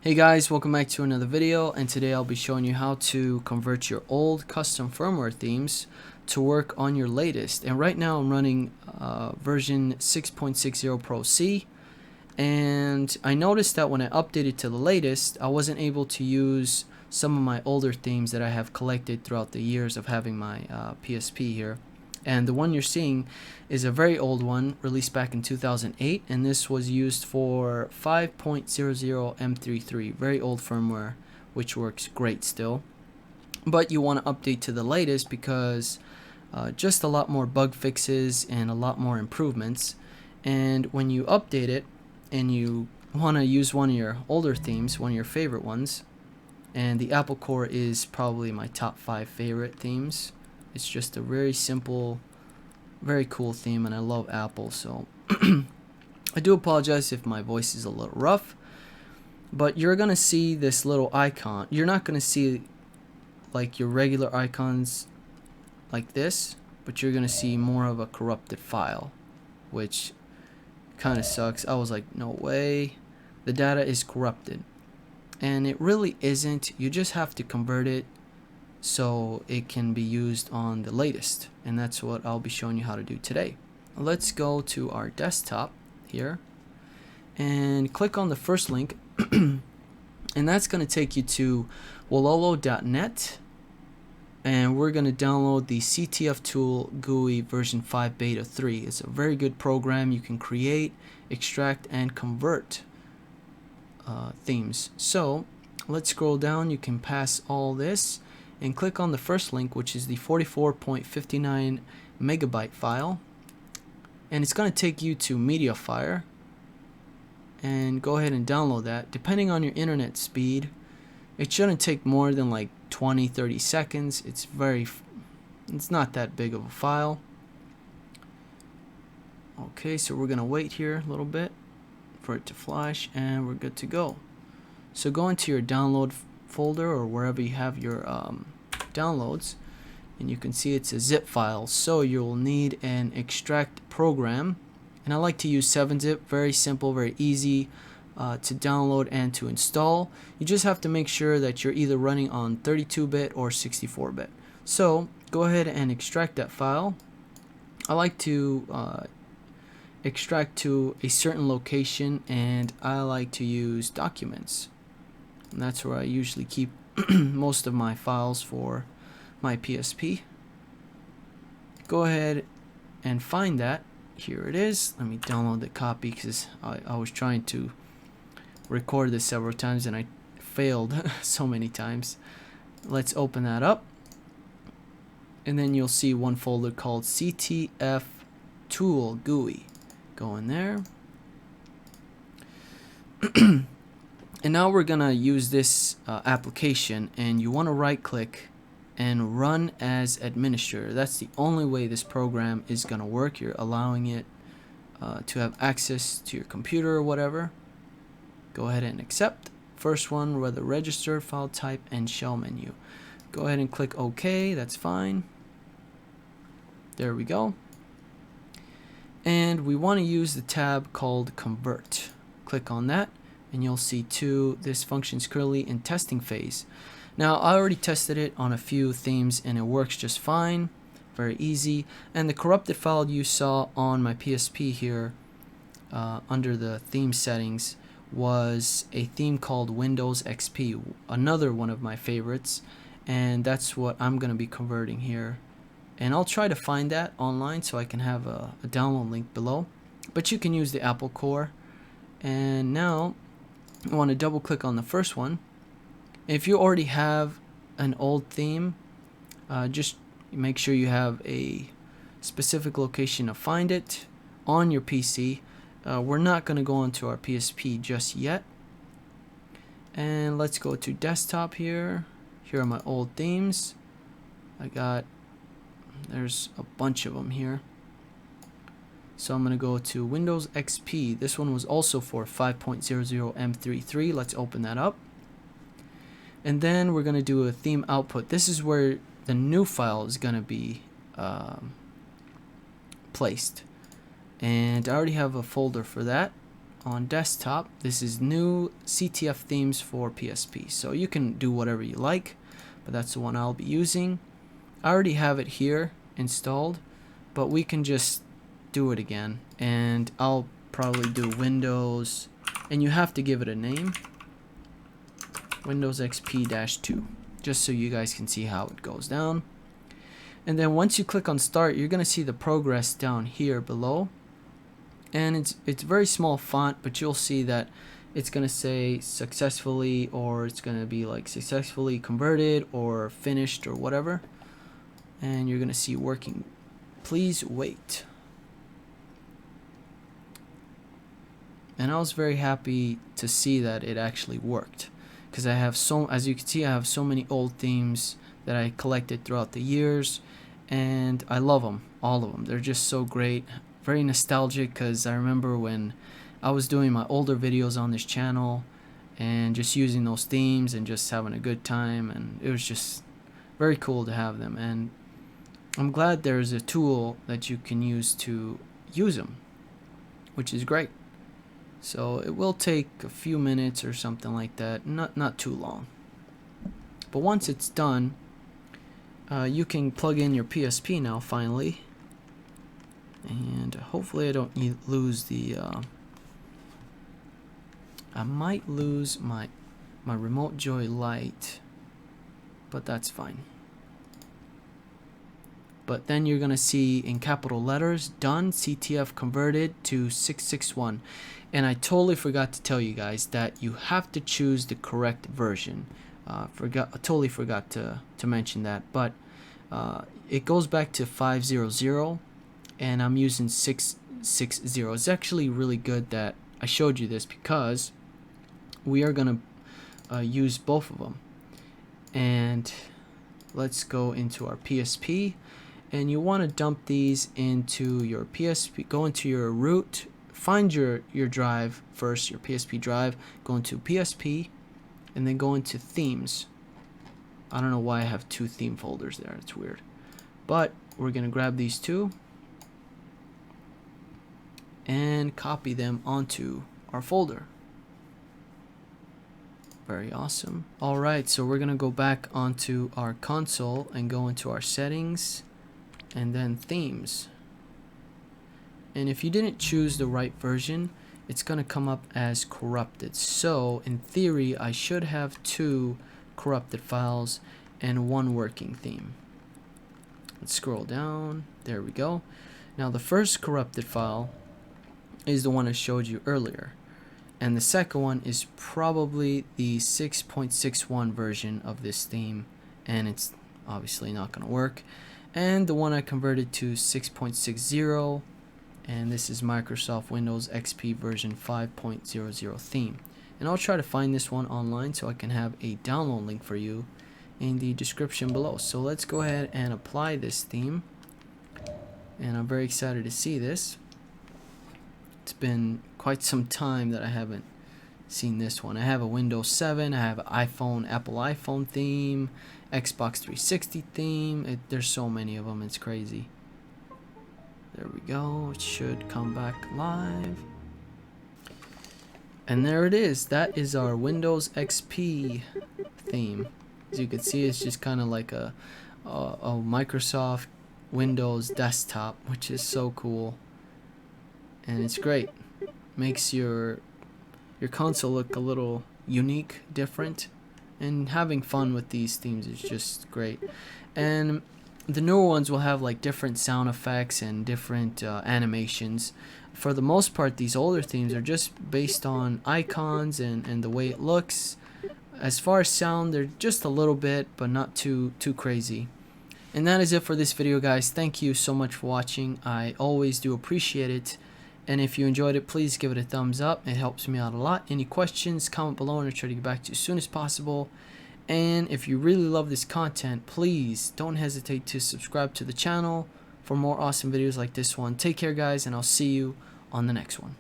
Hey guys, welcome back to another video, and today I'll be showing you how to convert your old custom firmware themes to work on your latest. And right now I'm running version 6.60 Pro C, and I noticed that when I updated to the latest I wasn't able to use some of my older themes that I have collected throughout the years of having my PSP here. And the one you're seeing is a very old one released back in 2008, and this was used for 5.00 M33, very old firmware, which works great still. But you want to update to the latest because just a lot more bug fixes and a lot more improvements. And when you update it and you want to use one of your older themes, one of your favorite ones, and the AppleCor is probably my top 5 favorite themes. It's just a very simple, very cool theme, and I love Apple, so I do apologize if my voice is a little rough, but you're gonna see this little icon. You're not gonna see like your regular icons like this, but you're gonna see more of a corrupted file, which kind of sucks. I was like, no way, the data is corrupted, and it really isn't. You just have to convert it so it can be used on the latest, and that's what I'll be showing you how to do today. Let's go to our desktop here and click on the first link and that's going to take you to wololo.net, and we're going to download the CTF tool GUI version 5 beta 3. It's a very good program. You can create, extract, and convert themes. So let's scroll down. You can pass all this and click on the first link, which is the 44.59 megabyte file, and it's going to take you to MediaFire, and go ahead and download that. Depending on your internet speed, it shouldn't take more than like 20-30 seconds. It's not that big of a file. Okay, so we're gonna wait here a little bit for it to flash, and we're good to go. So go into your download folder or wherever you have your downloads, and you can see it's a zip file, so you'll need an extract program, and I like to use 7-zip. Very simple, very easy to download and to install. You just have to make sure that you're either running on 32-bit or 64-bit. So go ahead and extract that file. I like to extract to a certain location, and I like to use documents. And that's where I usually keep most of my files for my PSP. Go ahead and find that. Here it is. Let me download the copy because I was trying to record this several times and I failed so many times. Let's open that up, and then you'll see one folder called CTF Tool GUI. Go in there. And now we're gonna use this application, and you want to right click and run as administrator. That's the only way this program is gonna work. You're allowing it to have access to your computer or whatever. Go ahead and accept. First one, whether register, file type, and shell menu. Go ahead and click OK. That's fine. There we go. And we want to use the tab called convert. Click on that, and you'll see this function is currently in testing phase. Now I already tested it on a few themes and it works just fine, very easy. And the corrupted file you saw on my PSP here under the theme settings was a theme called Windows XP, another one of my favorites, and that's what I'm going to be converting here. And I'll try to find that online so I can have a download link below, but you can use the AppleCor. And now I want to double click on the first one. If you already have an old theme, just make sure you have a specific location to find it on your PC. We're not going to go onto our PSP just yet. And let's go to desktop here. Here are my old themes. There's a bunch of them here. So I'm going to go to Windows XP. This one was also for 5.00 M33. Let's open that up. And then we're going to do a theme output. This is where the new file is going to be placed. And I already have a folder for that on desktop. This is new CTF themes for PSP, so you can do whatever you like, but that's the one I'll be using. I already have it here installed, but we can just do it again, and I'll probably do Windows, and you have to give it a name, Windows XP-2, just so you guys can see how it goes down. And then once you click on start, you're gonna see the progress down here below, and it's very small font, but you'll see that it's gonna say successfully, or it's gonna be like successfully converted or finished or whatever, and you're gonna see working. Please wait. And I was very happy to see that it actually worked, because I have as you can see, I have so many old themes that I collected throughout the years, and I love them, all of them. They're just so great, very nostalgic, because I remember when I was doing my older videos on this channel and just using those themes and just having a good time, and it was just very cool to have them. And I'm glad there's a tool that you can use to use them, which is great. So it will take a few minutes or something like that, not too long. But once it's done, you can plug in your PSP now finally, and hopefully I don't lose the I might lose my Remote Joy Lite, but that's fine. But then you're gonna see in capital letters, done, CTF converted to 661. And I totally forgot to tell you guys that you have to choose the correct version. Totally forgot to mention that, but it goes back to 500, and I'm using 660. It's actually really good that I showed you this, because we are gonna use both of them. And let's go into our PSP, and you want to dump these into your PSP. Go into your root, find your drive first, your PSP drive, go into PSP, and then go into themes. I don't know why I have two theme folders there, it's weird. But we're gonna grab these two and copy them onto our folder. Very awesome. Alright, so we're gonna go back onto our console and go into our settings and then themes. And if you didn't choose the right version, it's gonna come up as corrupted. So in theory, I should have 2 corrupted files and 1 working theme. Let's scroll down. There we go. Now the first corrupted file is the one I showed you earlier, and the second one is probably the 6.61 version of this theme, and it's obviously not gonna work. And the one I converted to 6.60, and this is Microsoft Windows XP version 5.00 theme. And I'll try to find this one online so I can have a download link for you in the description below. So let's go ahead and apply this theme, and I'm very excited to see this. It's been quite some time that I haven't seen this one. I have a Windows 7, I have an Apple iPhone theme, Xbox 360 theme. There's so many of them, it's crazy. There we go, it should come back live. And there it is. That is our Windows XP theme. As you can see, it's just kind of like a Microsoft Windows desktop, which is so cool. And it's great. Makes your console look a little unique, different, and having fun with these themes is just great. And the newer ones will have like different sound effects and different animations. For the most part, these older themes are just based on icons and the way it looks. As far as sound, they're just a little bit, but not too crazy. And that is it for this video, guys. Thank you so much for watching. I always do appreciate it. And if you enjoyed it, please give it a thumbs up. It helps me out a lot. Any questions, comment below, and I'll try to get back to you as soon as possible. And if you really love this content, please don't hesitate to subscribe to the channel for more awesome videos like this one. Take care, guys, and I'll see you on the next one.